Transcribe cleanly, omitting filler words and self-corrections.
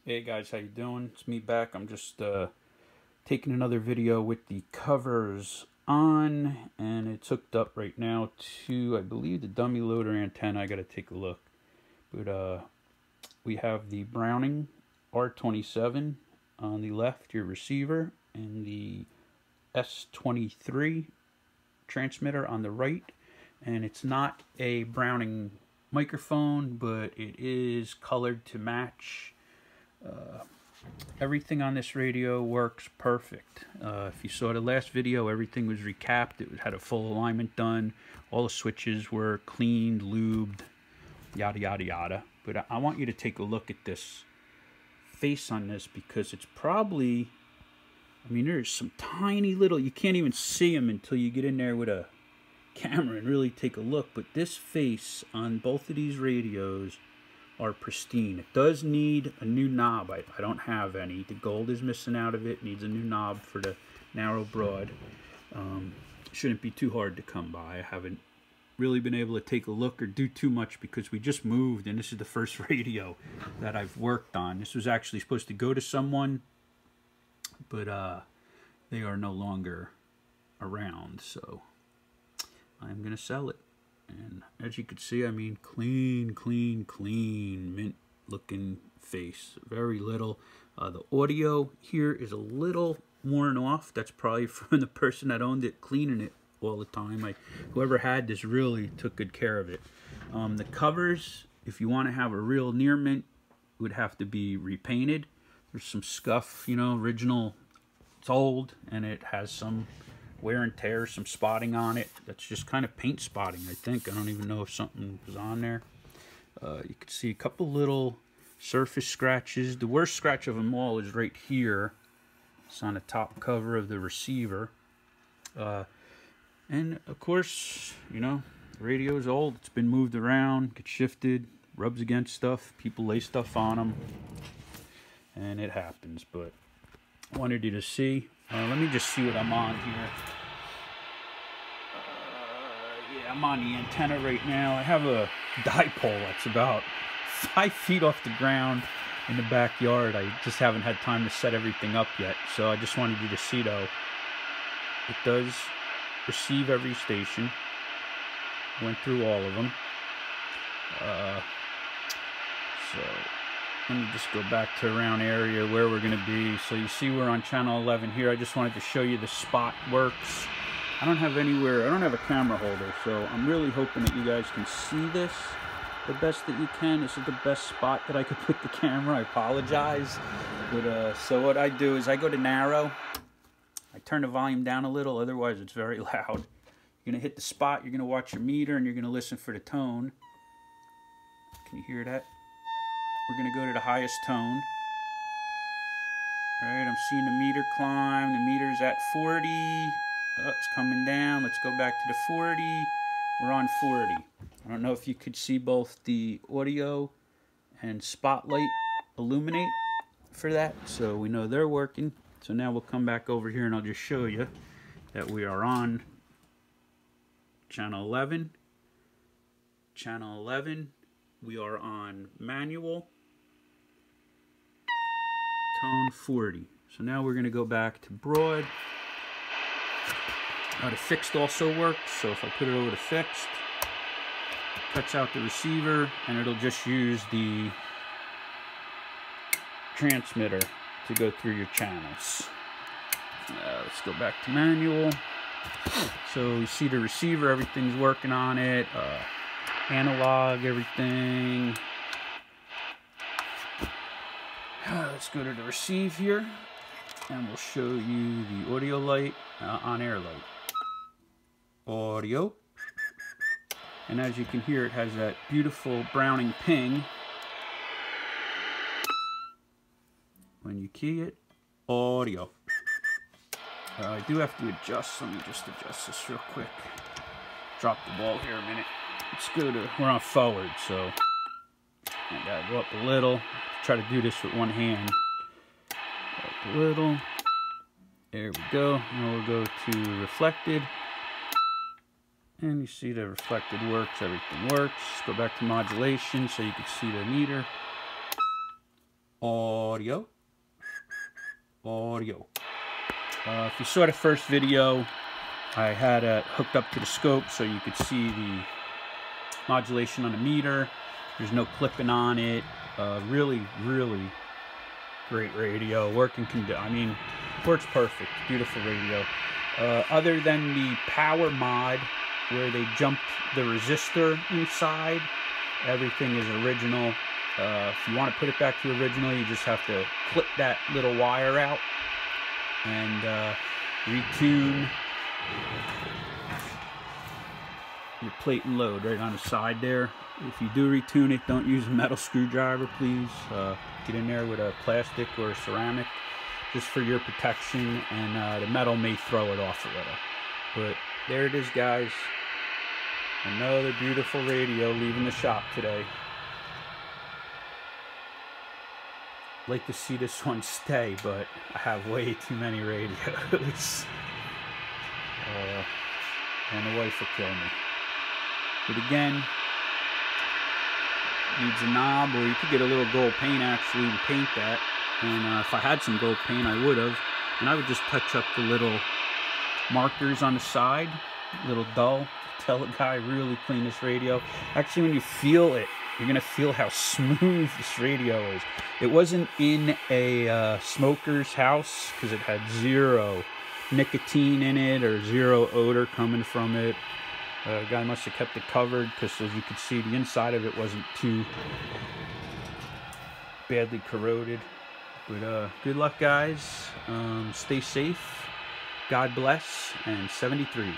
Hey guys, how you doing? It's me back. I'm just taking another video with the covers on, and it's hooked up right now to, I believe, the dummy loader antenna. I gotta take a look. But we have the Browning R27 on the left, your receiver, and the S23 transmitter on the right. And it's not a Browning microphone, but it is colored to match. Everything on this radio works perfect. If you saw the last video, everything was recapped. It had a full alignment done. All the switches were cleaned, lubed, yada yada yada. But I want you to take a look at this face on this, because it's probably, I mean, there's some tiny little, you can't even see them until you get in there with a camera and really take a look. But this face on both of these radios are pristine. It does need a new knob. I don't have any. The gold is missing out of it. Needs a new knob for the narrow broad. Shouldn't be too hard to come by. I haven't really been able to take a look or do too much because we just moved, and this is the first radio that I've worked on. This was actually supposed to go to someone, but they are no longer around, so I'm gonna sell it. And as you can see, I mean, clean, mint looking face. Very little. The audio here is a little worn off. That's probably from the person that owned it cleaning it all the time. Whoever had this really took good care of it. The covers, if you want to have a real near mint, would have to be repainted. There's some scuff, you know, original. It's old, and it has some wear and tear, some spotting on it. That's just kind of paint spotting, I think. I don't even know if something was on there. You can see a couple little surface scratches. The worst scratch of them all is right here. It's on the top cover of the receiver. And of course, you know, the radio is old. It's been moved around, gets shifted, rubs against stuff. People lay stuff on them, and it happens. But I wanted you to see. Let me just see what I'm on here. Yeah, I'm on the antenna right now. I have a dipole that's about 5 feet off the ground in the backyard. I just haven't had time to set everything up yet. So I just wanted you to see, though, it does receive every station. Went through all of them. So let me just go back to around area where we're going to be. So you see we're on channel 11 here. I just wanted to show you the spot works. I don't have a camera holder, so I'm really hoping that you guys can see this the best that you can. This is the best spot that I could put the camera. I apologize. But so what I do is I go to narrow. I turn the volume down a little, otherwise it's very loud. You're going to hit the spot, you're going to watch your meter, and you're going to listen for the tone. Can you hear that? We're going to go to the highest tone. Alright, I'm seeing the meter climb. The meter's at 40. Oh, it's coming down. Let's go back to the 40. We're on 40. I don't know if you could see both the audio and spotlight illuminate for that. So we know they're working. So now we'll come back over here and I'll just show you that we are on channel 11. Channel 11. We are on manual. Tone 40. So now we're going to go back to broad. Now the fixed also works, so if I put it over to fixed, it cuts out the receiver, and it'll just use the transmitter to go through your channels. Let's go back to manual. So you see the receiver, everything's working on it. Analog, everything. Let's go to the receive here, and we'll show you the audio light, on-air light. Audio. And as you can hear, it has that beautiful Browning ping. When you key it, audio. I do have to adjust. Let me just adjust this real quick. Drop the ball here a minute. Let's go to, we're on forward, so I gotta go up a little. Try to do this with one hand. Up a little. There we go. Now we'll go to reflected. And you see the reflected works. Everything works. Go back to modulation so you can see the meter. audio, audio. If you saw the first video, I had it hooked up to the scope so you could see the modulation on the meter. There's no clipping on it. Really, really great radio. I mean, works perfect. Beautiful radio. Other than the power mod where they jumped the resistor inside, everything is original. If you want to put it back to original, you just have to clip that little wire out and retune your plate and load right on the side there. If you do retune it, don't use a metal screwdriver, please. Get in there with a plastic or a ceramic just for your protection, and the metal may throw it off a little. But there it is, guys. Another beautiful radio leaving the shop today. I'd like to see this one stay, but I have way too many radios. And the wife will kill me. But again, needs a knob, or you could get a little gold paint actually and paint that. And if I had some gold paint, I would have. And I would just touch up the little markers on the side, little dull. Tell the guy really clean this radio. Actually, when you feel it, you're gonna feel how smooth this radio is. It wasn't in a smoker's house because it had zero nicotine in it or zero odor coming from it. The guy must have kept it covered because, as you can see, the inside of it wasn't too badly corroded. But good luck, guys. Stay safe. God bless. And 73s.